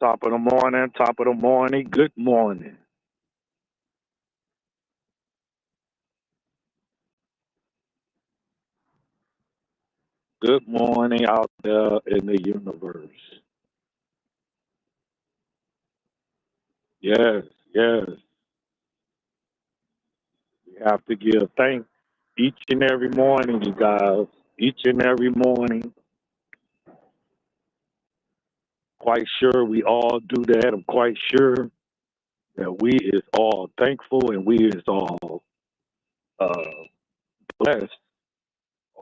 Top of the morning, good morning. Good morning out there in the universe. Yes, yes. We have to give thanks each and every morning, you guys. Each and every morning. Quite sure we all do that. I'm quite sure that we is all thankful and we is all uh, blessed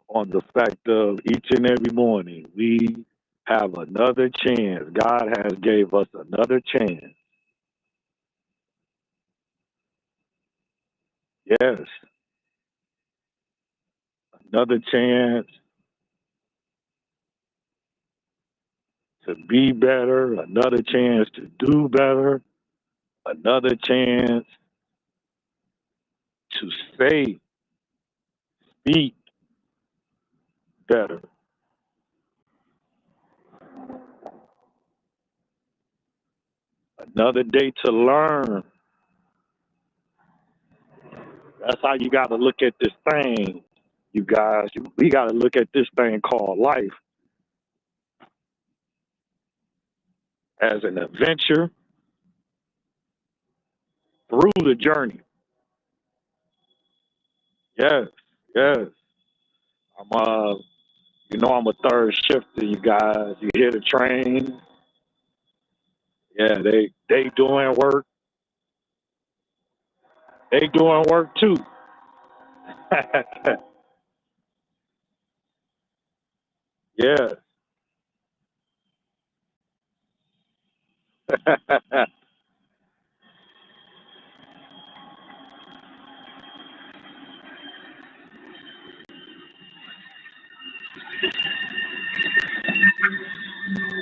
on the fact of each and every morning we have another chance. God has gave us another chance. Yes, another chance to be better, another chance to do better, another chance to say, speak better, another day to learn. That's how you got to look at this thing, you guys. We got to look at this thing called life as an adventure through the journey. Yes, yes. I'm a third shifter, you guys. You hear the train? Yeah, they doing work. They doing work too. Yeah.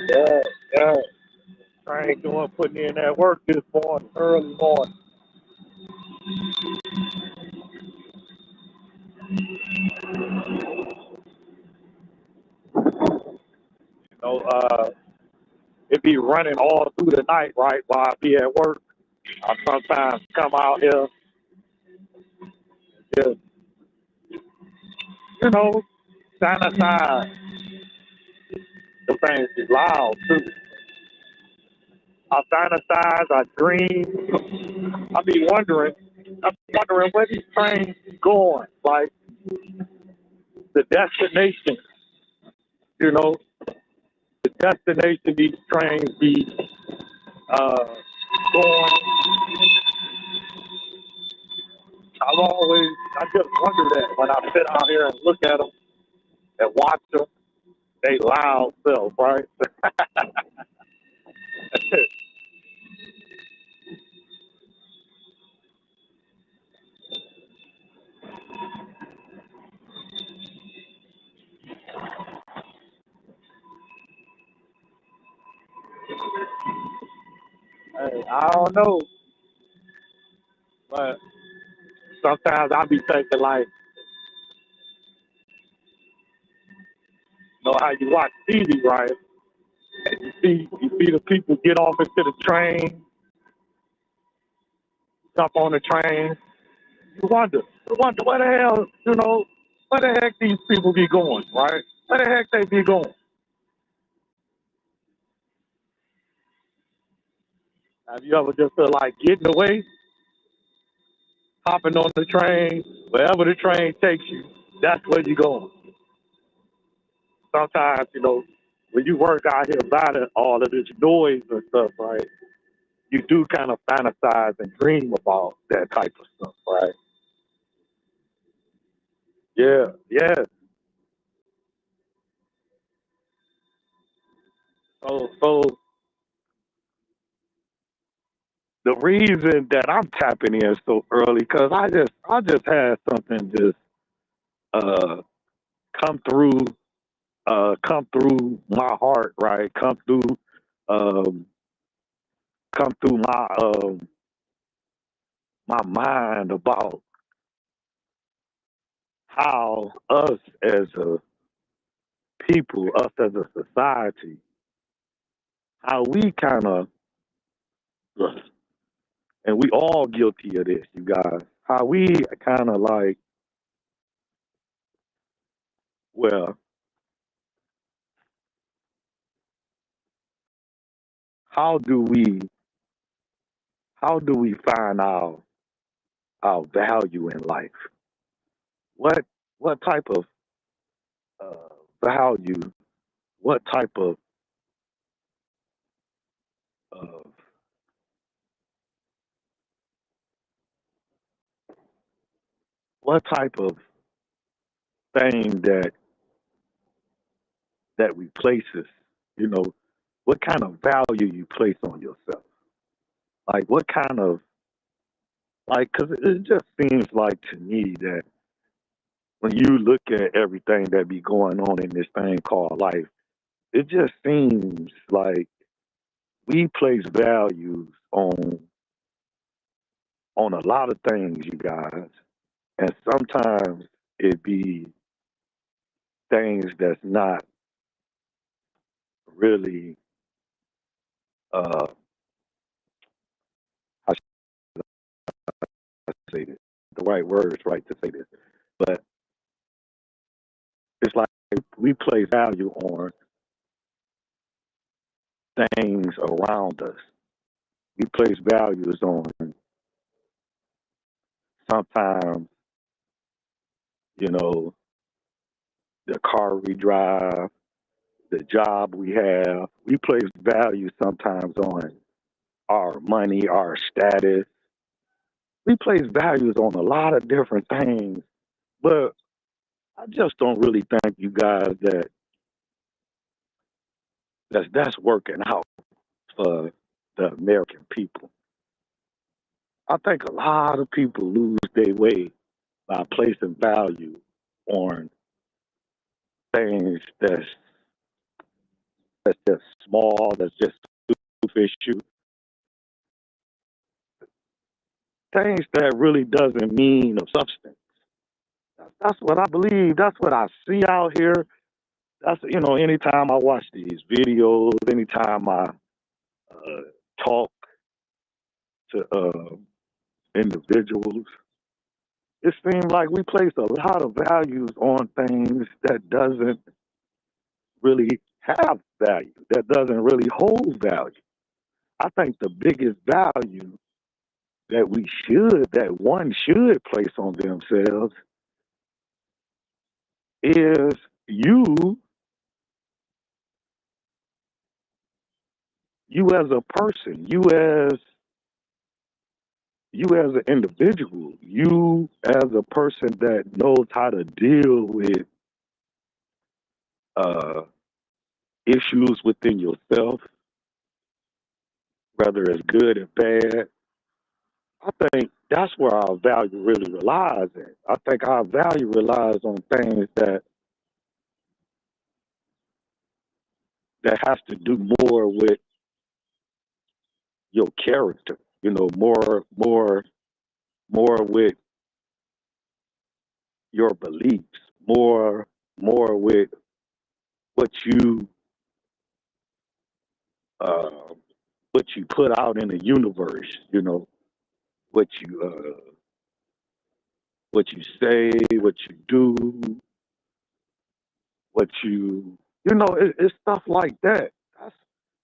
Yeah, yeah. Train doing putting in that work this morning, early morning. You know, it be running all through the night, right? While I be at work, I sometimes come out here, just you know, sanitize. The things is loud too. I fantasize, I dream. I be wondering where these trains be going, like the destination. You know, the destination these trains be uh, going. I just wonder that when I sit out here and look at them and watch them, they loud self, right? Hey, I don't know, but sometimes I be thinking like, you know how you watch TV, right? And you see the people get off into the train, jump on the train. You wonder where the hell, where the heck these people be going, right? Where the heck they be going? Have you ever just feel like getting away, hopping on the train, wherever the train takes you, that's where you going. Sometimes, when you work out here about it, all of this noise and stuff, right? You do kind of fantasize and dream about that type of stuff, right? Yeah, yeah. So the reason that I'm tapping in so early, because I just had something just uh come through come through my heart, right? Um come through my mind about how us as a people, us as a society, how we kind of, and we all guilty of this, you guys, how we kind of like, well, how do we, how do we find our value in life? What, what type of value, what type of, what type of thing that replaces, you know, what kind of value you place on yourself? Like, what kind of, like, because it just seems like to me that when you look at everything that be going on in this thing called life, it just seems like we place values on a lot of things, you guys, and sometimes it be things that's not really uh how should I say this? The right words, right, to say this, but it's like we place value on things around us. We place values on sometimes, you know, the car we drive, the job we have. We place value sometimes on our money, our status. We place values on a lot of different things, but I just don't really think you guys that's working out for the American people. I think a lot of people lose their way by placing value on things that's just small, that's just superficial, things that really doesn't mean of substance. That's what I believe. That's what I see out here. That's anytime I watch these videos, anytime I uh, talk to individuals, it seems like we place a lot of values on things that doesn't really have value, that doesn't really hold value. I think the biggest value that one should place on themselves is you, you as a person, you as an individual, you as a person that knows how to deal with uh, issues within yourself, whether it's good or bad. I think that's where our value really relies in. I think our value relies on things that has to do more with your character, more with your beliefs, more with what you uh, what you put out in the universe, what you what you say, what you do, what it's stuff like that. That's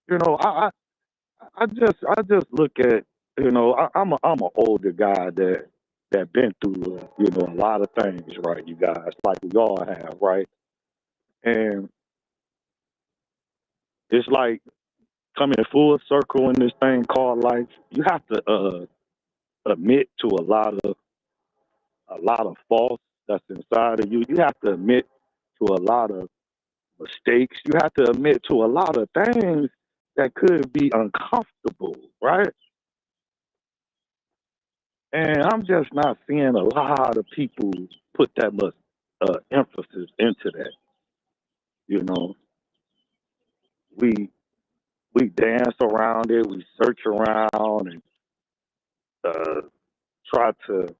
you know, I just look at I'm an older guy that been through a lot of things, right? You guys, like we all have, right? And it's like coming full circle in this thing called life. You have to admit to a lot of faults that's inside of you. You have to admit to a lot of mistakes. You have to admit to a lot of things that could be uncomfortable, right? And I'm just not seeing a lot of people put that much emphasis into that. You know, we we dance around it, we search around and uh, try to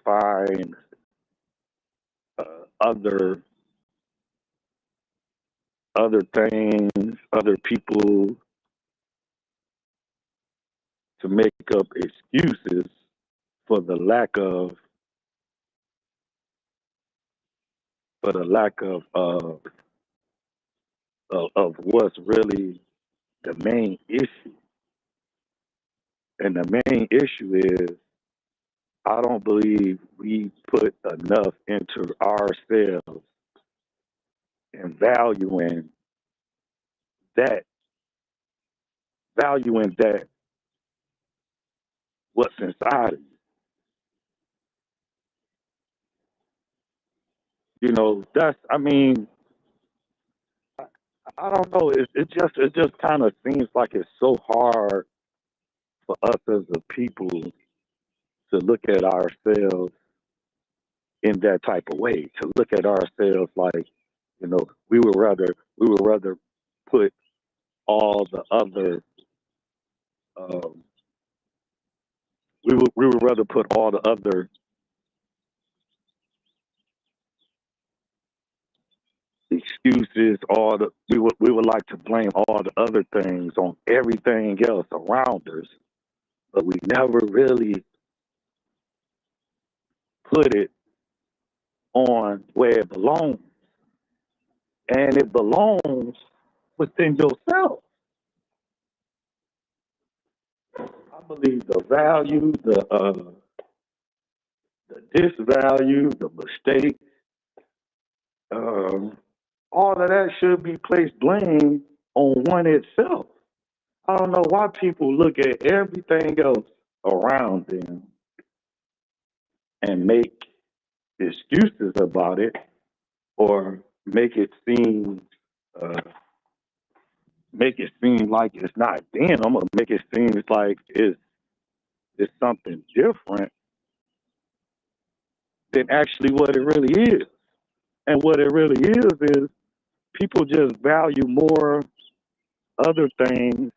find other other things, other people to make up excuses for the lack of of what's really the main issue. And the main issue is I don't believe we put enough into ourselves and that, valuing that what's inside of you. You know, that's I mean, I don't know. It just kind of seems like it's so hard for us as a people to look at ourselves in that type of way. To look at ourselves like, you know, we would rather put all the other um, we would rather put all the other excuses, all the we would like to blame all the other things on everything else around us, but we never really put it on where it belongs, and it belongs within yourself. I believe the value, the disvalue, the mistake, um, all of that should be placed blame on one itself. I don't know why people look at everything else around them and make excuses about it or uh, make it seem like it's not them. I'm gonna make it seem like it's something different than actually what it really is. And what it really is people just value more other things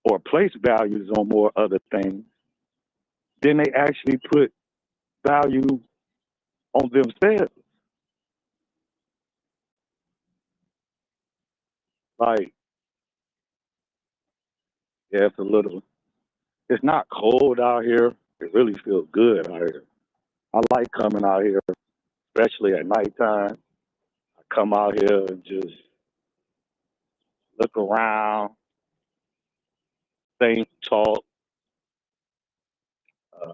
or place values on more other things than they actually put value on themselves. Like, yeah, it's not cold out here. It really feels good out here. I like coming out here, especially at nighttime. I come out here and just look around, think, talk, uh,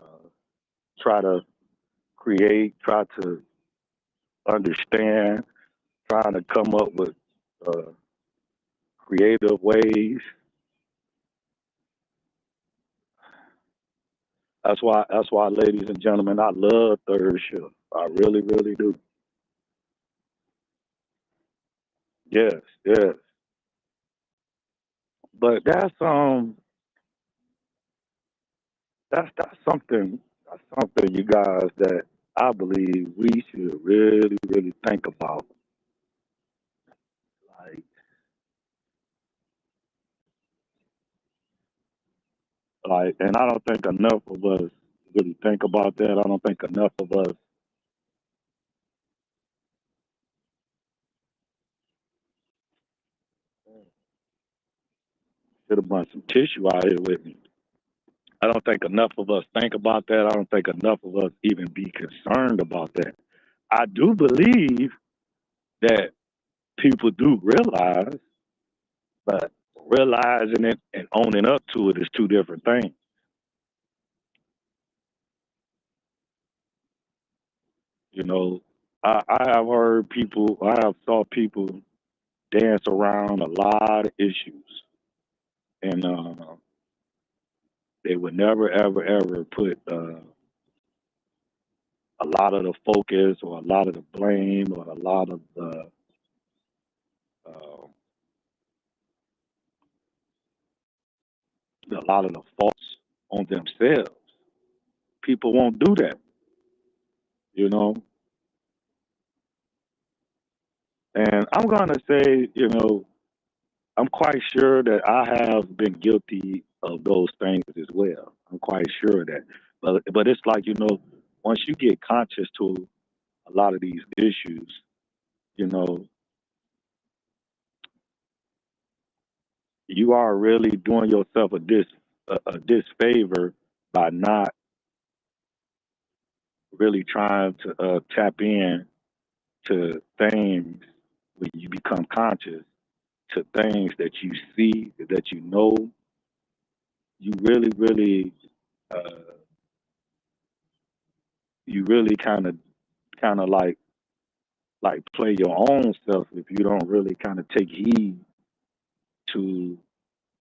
try to create, try to understand, trying to come up with uh, creative ways. That's why, ladies and gentlemen, I love third shift. I really, really do. Yes, yes. But that's something you guys that I believe we should really, really think about. Like and I don't think enough of us really think about that. I don't think enough of us should have brought some tissue out here with me. I don't think enough of us think about that. I don't think enough of us even be concerned about that. I do believe that people do realize, but realizing it and owning up to it is two different things. You know, I have heard people, I have saw people dance around a lot of issues, and they would never, ever, ever put a lot of the focus or a lot of the blame or uh, a lot of the faults on themselves. People won't do that, you know. And I'm gonna say, I'm quite sure that I have been guilty of those things as well. I'm quite sure of that. But it's like, once you get conscious to a lot of these issues, you know, you are really doing yourself a disfavor by not really trying to tap in to things when you become conscious to things that you see, that you know. You really, really, uh, you really kind of like play your own self if you don't really kind of take heed to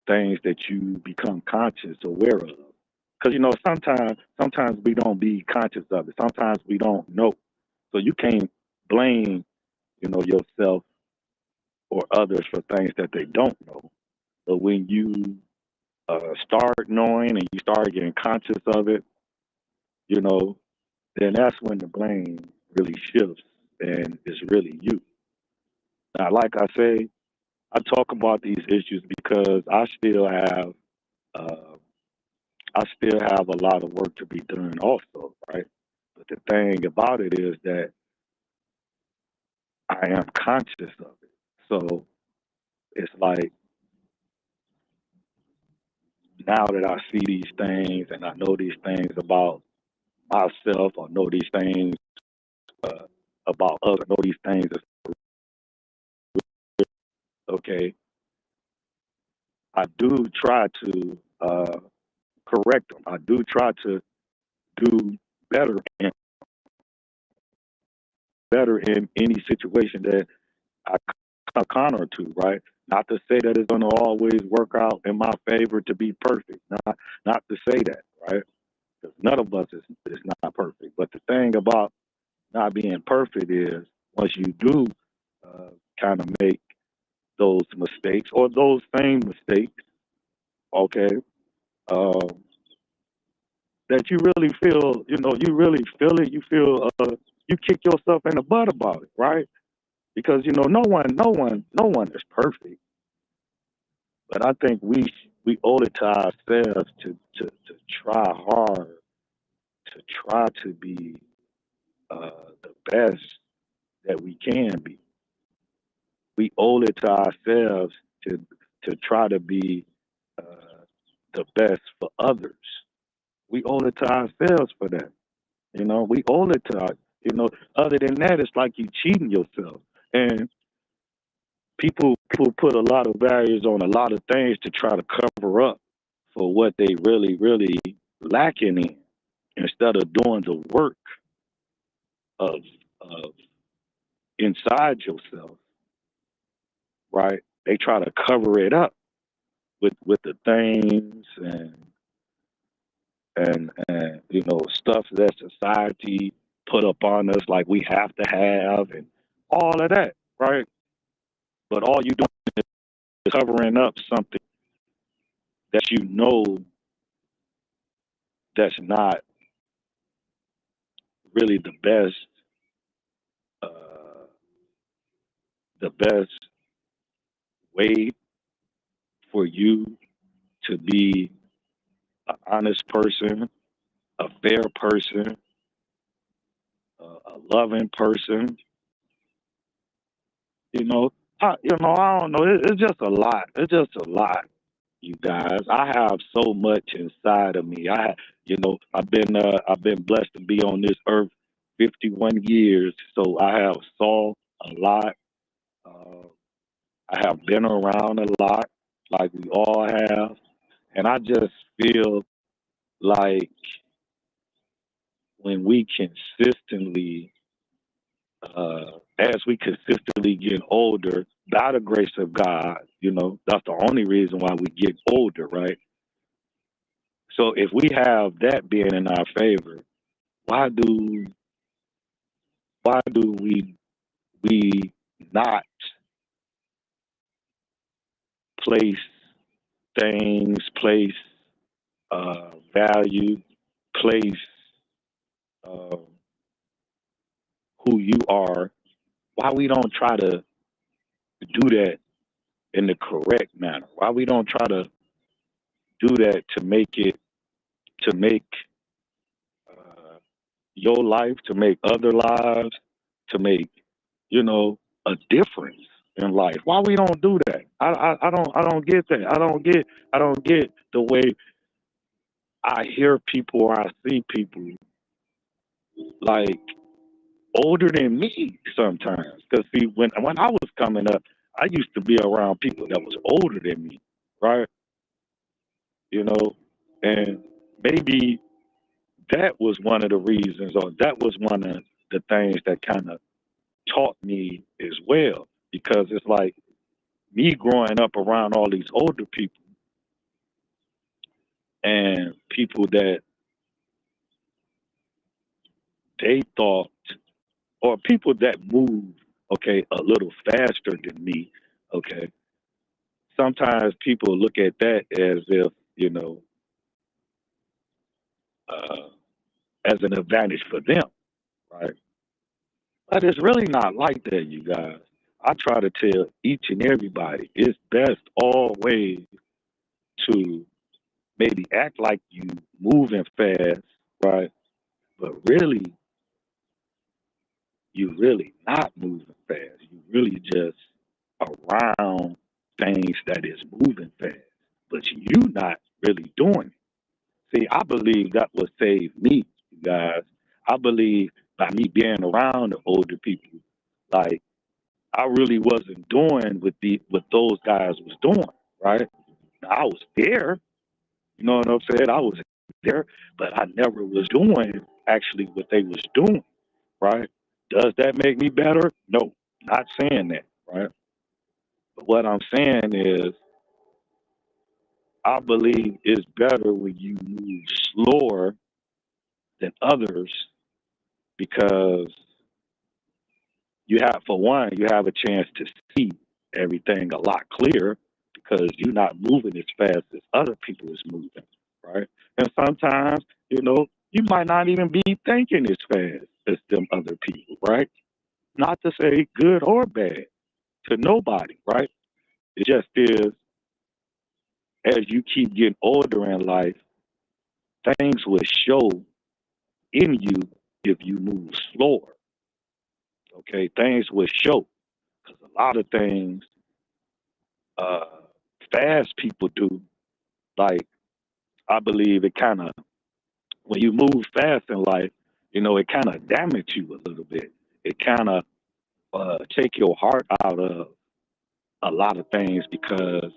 things that you become conscious aware of. Because sometimes we don't be conscious of it. Sometimes we don't know. So you can't blame yourself or others for things that they don't know. But when you start knowing and you start getting conscious of it, you know, then that's when the blame really shifts and it's really you. Now, like I say, I talk about these issues because uh, I still have a lot of work to be done also, right? But the thing about it is that I am conscious of it. So it's like now that I see these things and I know these things about myself, or know these things uh, about others, know these things, okay, I do try to correct them. I do try to do better and better in any situation that I come counter to, right? Not to say that it's going to always work out in my favor to be perfect. Not to say that, right? Because none of us is not perfect. But the thing about not being perfect is once you do uh, kind of make those mistakes or those same mistakes, okay, uh, that you really feel, you really feel it. You feel you kick yourself in the butt about it, right? Because no one is perfect. But I think we owe it to ourselves to try hard, to try to be the best that we can be. We owe it to ourselves to try to be uh, the best for others. We owe it to ourselves for that. We owe it to our, other than that, it's like you cheating yourself. And people put a lot of values on a lot of things to try to cover up for what they really, really lacking in instead of doing the work of, of inside yourself, right? They try to cover it up with the things and stuff that society put upon us like we have to have and all of that, right? But all you doing is covering up something that that's not really uh, the best way for you to be an honest person, a fair person, a loving person. I don't know. It's just a lot. It's just a lot, you guys. I have so much inside of me. I've been blessed to be on this earth 51 years, so I have saw a lot. Uh, I have been around a lot, like we all have, and I just feel like when we consistently, as we consistently get older, by the grace of God, that's the only reason why we get older, right? So if we have that being in our favor, why do why do we not place things, place value, place uh, who you are? Why we don't try to do that in the correct manner? Why we don't try to do that to make uh, your life, to make other lives, to make a difference? in life. Why we don't do that? I don't get that. I don't get the way I hear people or I see people like older than me sometimes. Because see, when I was coming up, I used to be around people that was older than me, right? You know, and maybe that was one of the reasons, or that was one of the things that kind of taught me as well. Because it's like me growing up around all these older people and people that they thought, or people that move, okay, a little faster than me, okay. Sometimes people look at that as if, uh, as an advantage for them, right? But it's really not like that, you guys. I try to tell each and everybody it's best always to maybe act like you moving fast, right? But really, you really not moving fast. You really just around things that is moving fast, but you not really doing it. See, I believe that would save me, you guys. I believe by me being around the older people, like I really wasn't doing what those guys was doing, right? I was there, you know what I'm saying? I was there, but I never was doing actually what they was doing, right? Does that make me better? No, not saying that, right? But what I'm saying is I believe it's better when you move slower than others because you have, for one, you have a chance to see everything a lot clearer because you're not moving as fast as other people is moving, right? And sometimes, you might not even be thinking as fast as them other people, right? Not to say good or bad to nobody, right? It just is as you keep getting older in life, things will show in you if you move slower. Okay, things will show because a lot of things uh, fast people do, like I believe it kind of when you move fast in life, it kind of damage you a little bit. It kind of take your heart out of a lot of things because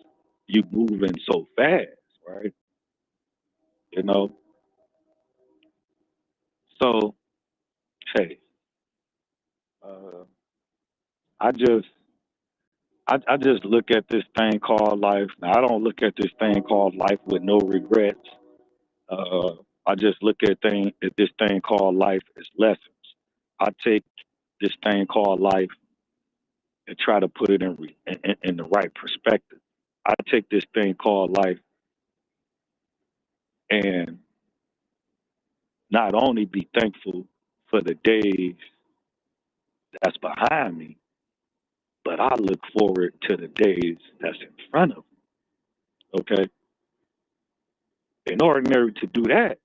you moving so fast, right? You know, so hey, uh, I just I just look at this thing called life. Now I don't look at this thing called life with no regrets. Uh, I just look at this thing called life as lessons. I take this thing called life and try to put it in the right perspective. I take this thing called life and not only be thankful for the days that's behind me, but I look forward to the days that's in front of me. Okay. In ordinary to do that,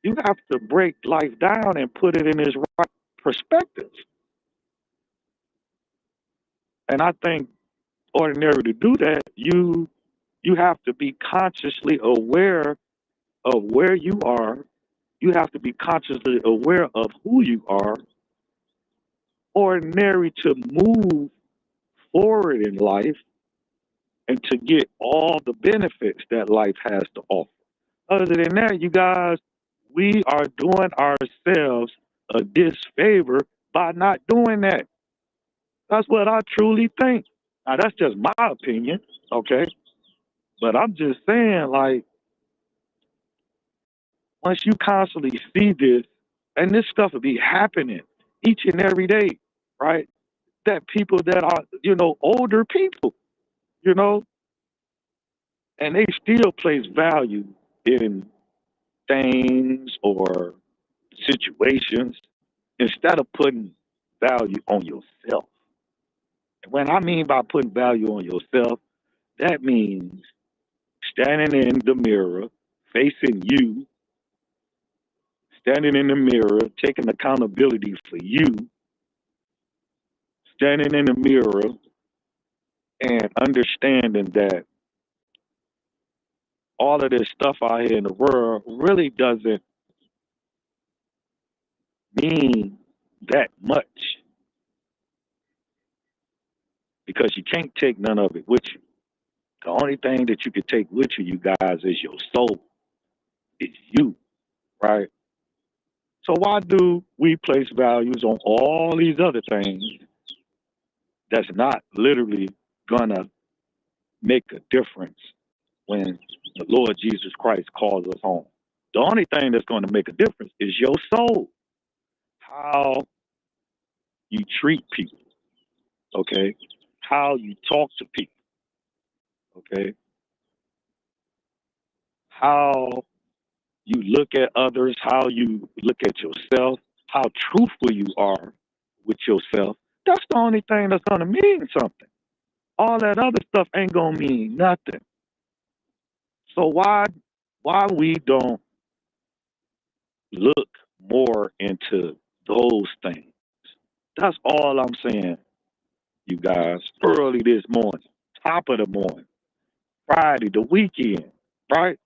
you have to break life down and put it in its right perspective. And I think ordinary to do that, you have to be consciously aware of where you are. You have to be consciously aware of who you are, ordinary to move forward in life and to get all the benefits that life has to offer. Other than that, you guys, we are doing ourselves a disfavor by not doing that. That's what I truly think. Now, that's just my opinion, okay? But I'm just saying, like, once you constantly see this, and this stuff will be happening each and every day, right? That people that are, older people, you know, and they still place value in things or situations instead of putting value on yourself. And when I mean by putting value on yourself, that means standing in the mirror, facing you, standing in the mirror, taking accountability for you, standing in the mirror, and understanding that all of this stuff out here in the world really doesn't mean that much because you can't take none of it with you. The only thing that you can take with you, you guys, is your soul. It's you, right? So why do we place values on all these other things that's not literally gonna make a difference when the Lord Jesus Christ calls us home? The only thing that's going to make a difference is your soul, how you treat people, okay? How you talk to people, okay? How you look at others, how you look at yourself, how truthful you are with yourself. That's the only thing that's going to mean something. All that other stuff ain't going to mean nothing. So why we don't look more into those things? That's all I'm saying, you guys. Early this morning, top of the morning, Friday, the weekend, right?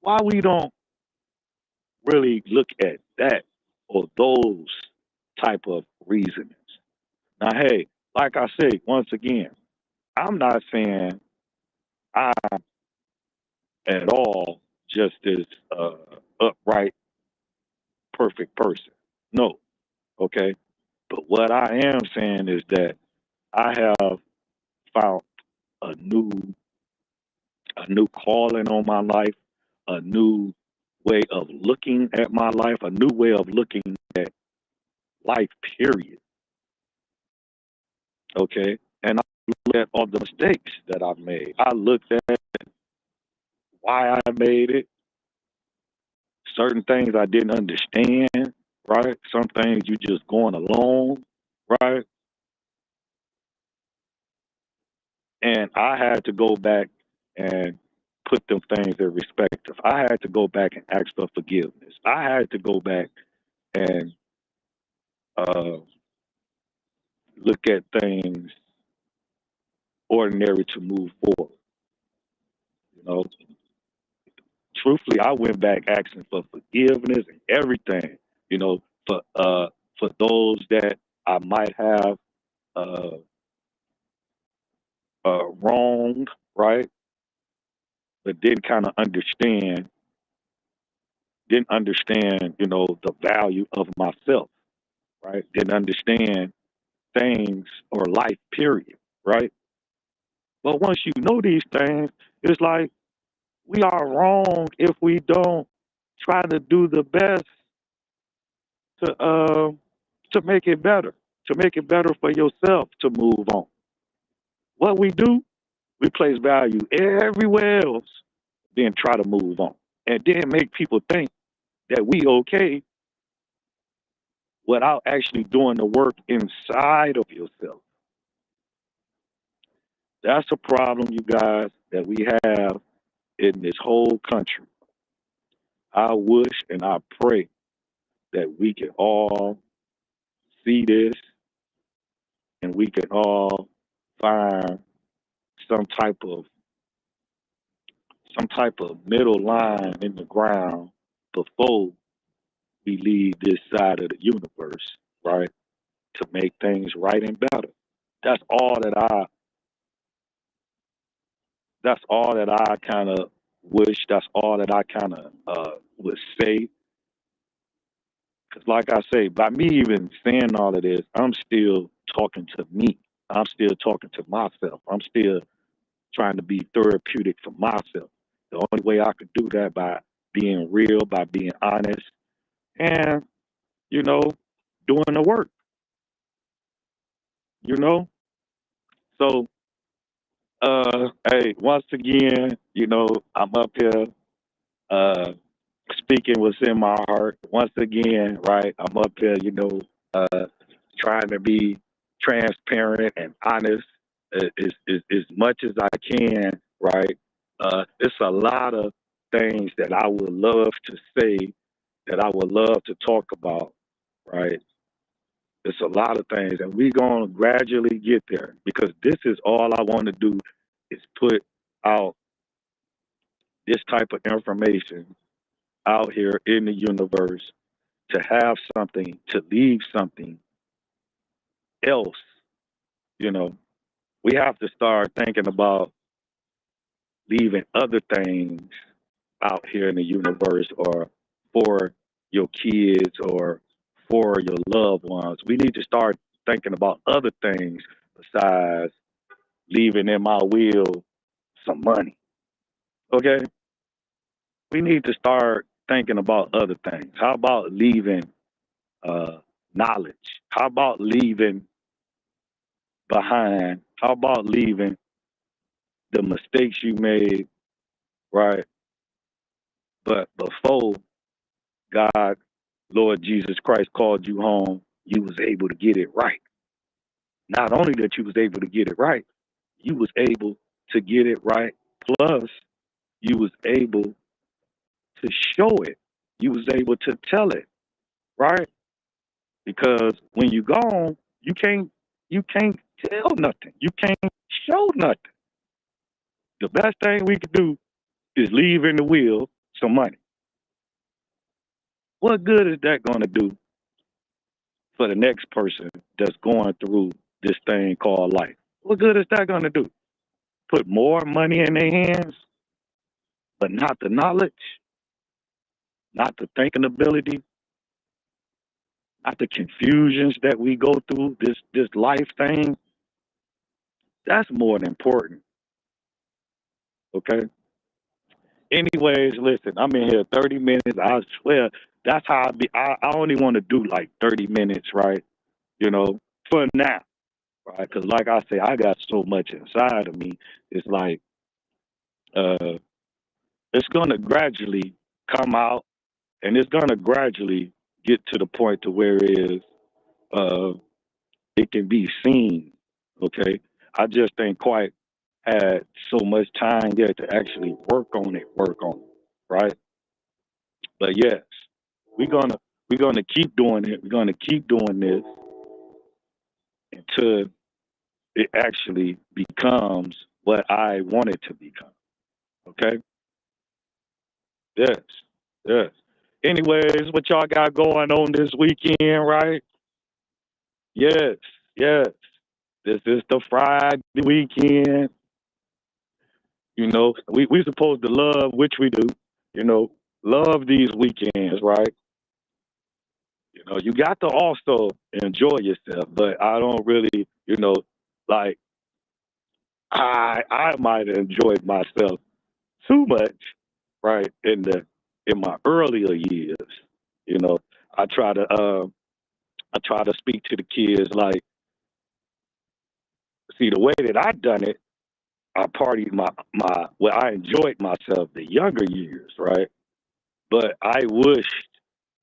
Why we don't really look at that or those type of reasonings? Now, hey, like I say, once again, I'm not saying I'm at all just this upright, perfect person. No, okay. But what I am saying is that I have found a new a new calling on my life, a new way of looking at my life, a new way of looking at life, period. Okay. And I looked at all the mistakes that I've made. I looked at why I made it, certain things I didn't understand, right? Some things you just going along, right? And I had to go back and put them things in perspective. I had to go back and ask for forgiveness. I had to go back and uh, look at things ordinary to move forward. You know, truthfully, I went back asking for forgiveness and everything. You know, for those that I might have uh, wronged, right? But didn't understand, you know, the value of myself, right? Didn't understand things or life, period, right? But once you know these things, it's like we are wrong if we don't try to do the best to uh, to make it better for yourself to move on. What we do, we place value everywhere else, then try to move on, and then make people think that we okay without actually doing the work inside of yourself. That's a problem, you guys, that we have in this whole country. I wish and I pray that we can all see this and we can all find some type of some type of middle line in the ground before we leave this side of the universe, right? To make things right and better. That's all that I that's all that I kind of wish. That's all that I kind of would say. Because, like I say, by me even saying all of this, I'm still talking to me. I'm still talking to myself. I'm still trying to be therapeutic for myself. The only way I could do that by being real, by being honest, and you know, doing the work. You know, so hey, once again, you know, I'm up here uh, speaking what's in my heart. Once again, right? I'm up here, you know, uh, trying to be transparent and honest as much as I can, right? It's a lot of things that I would love to say, that I would love to talk about, right? It's a lot of things, and we're going to gradually get there because this is all I want to do is put out this type of information out here in the universe to have something, to leave something else. You know, we have to start thinking about leaving other things out here in the universe or for your kids or for your loved ones. We need to start thinking about other things besides leaving in my will some money. Okay? We need to start thinking about other things. How about leaving uh, knowledge? How about leaving behind? How about leaving the mistakes you made, right? But before God, Lord Jesus Christ called you home, you was able to get it right. Not only that you was able to get it right, you was able to get it right. Plus, you was able to show it. You was able to tell it, right? Because when you gone, you can't tell nothing. You can't show nothing. The best thing we could do is leave in the will some money. What good is that going to do for the next person that's going through this thing called life? What good is that going to do? Put more money in their hands, but not the knowledge, not the thinking ability, not the confusions that we go through this life thing. That's more than important. Okay. Anyways, listen, I'm in here 30 minutes. I swear that's how I be. I only want to do like 30 minutes, right? You know, for now, right? Because like I say, I got so much inside of me. It's like uh, it's gonna gradually come out, and it's gonna gradually get to the point to where uh, it can be seen. Okay, I just ain't quite had so much time yet to actually work on it, right? But yes, we're gonna we're gonna keep doing it. We're gonna keep doing this until it actually becomes what I want it to become. Okay? Yes. Yes. Anyways, what y'all got going on this weekend, right? Yes. Yes. This is the Friday weekend. You know, we supposed to love, which we do, you know, love these weekends, right? You know, you got to also enjoy yourself, but I don't really, you know, like I might have enjoyed myself too much, right? In my earlier years, you know, I try to I try to speak to the kids like, see the way that I done it. I partied my well, I enjoyed myself the younger years, right? But I wished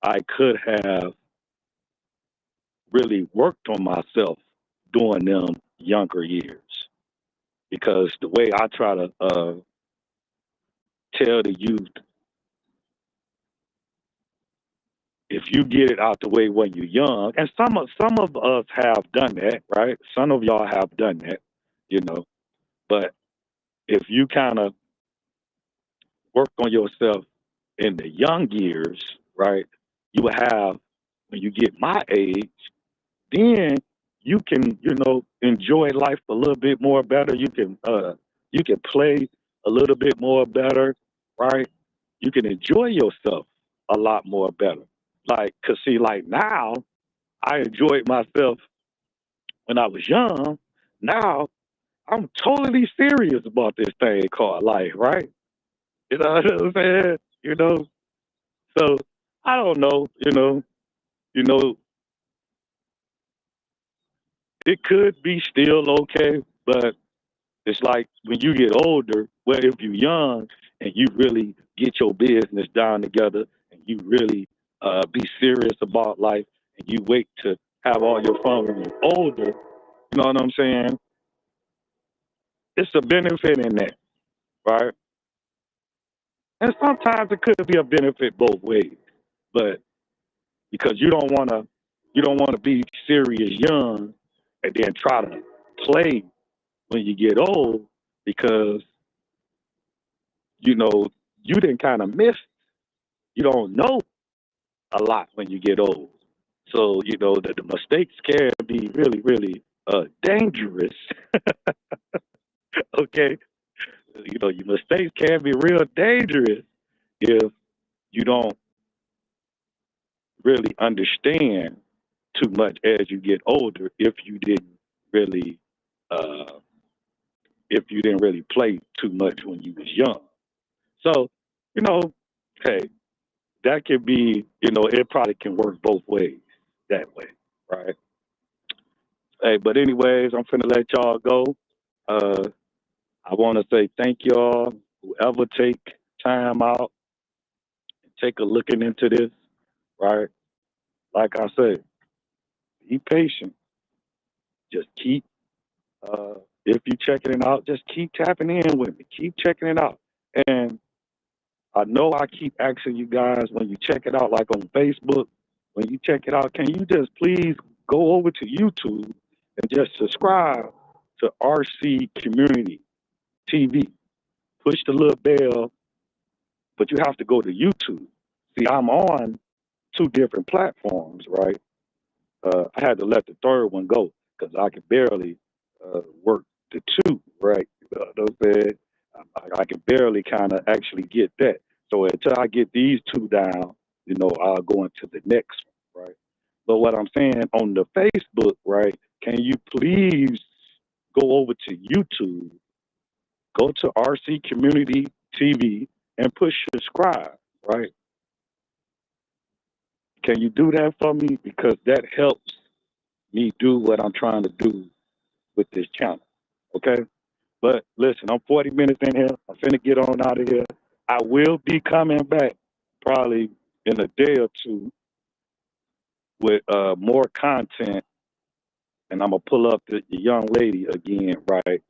I could have really worked on myself during them younger years because the way I try to tell the youth, if you get it out the way when you're young, and some of us have done that, right? Some of y'all have done that, you know. But if you kind of work on yourself in the young years, right, you will have when you get my age, then you can, you know, enjoy life a little bit more better. You can play a little bit more better, right? You can enjoy yourself a lot more better. Like, cause see, like now, I enjoyed myself when I was young. Now I'm totally serious about this thing called life, right? You know what I'm saying? You know, so I don't know. You know, it could be still okay, but it's like when you get older, well, if you're young and you really get your business down together and you really be serious about life and you wait to have all your fun when you're older, you know what I'm saying? It's a benefit in that, right? And sometimes it could be a benefit both ways, but because you don't want to. You don't want to be serious young and then try to play when you get old because, you know, you didn't kind of miss, you don't know a lot when you get old. So, the mistakes can be really, really dangerous. Okay. Your mistakes can be real dangerous if you don't really understand too much as you get older really uh if you didn't really play too much when you was young. So, you know, hey, that could be, it probably can work both ways that way, right? Hey, but anyways, I'm finna let y'all go. Uh I wanna say thank y'all, whoever take time out and take a looking into this, right? Like I said, be patient. Just keep if you checking it out, just keep tapping in with me. Keep checking it out. And I know I keep asking you guys when you check it out, like on Facebook, when you check it out, can you just please go over to YouTube and just subscribe to RC Community TV? Push the little bell, but you have to go to YouTube. See, I'm on two different platforms, right? I had to let the third one go because I could barely work the two, right? Those said I can barely kind of actually get that. So until I get these two down, I'll go into the next one, right? But what I'm saying on the Facebook, right? Can you please go over to YouTube, go to RC Community TV, and push subscribe, right? Can you do that for me? Because that helps me do what I'm trying to do with this channel. Okay? But listen, I'm 40 minutes in here. I'm finna get on out of here. I will be coming back probably in a day or two with more content, and I'm gonna pull up the young lady again, right?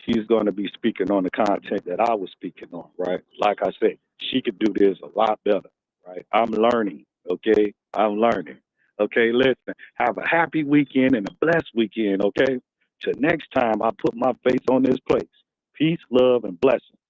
She's gonna be speaking on the content that I was speaking on, right? Like I said, she could do this a lot better, right? I'm learning, okay? I'm learning. Okay, listen, have a happy weekend and a blessed weekend, okay? Till next time I put my face on this place. Peace, love, and blessings.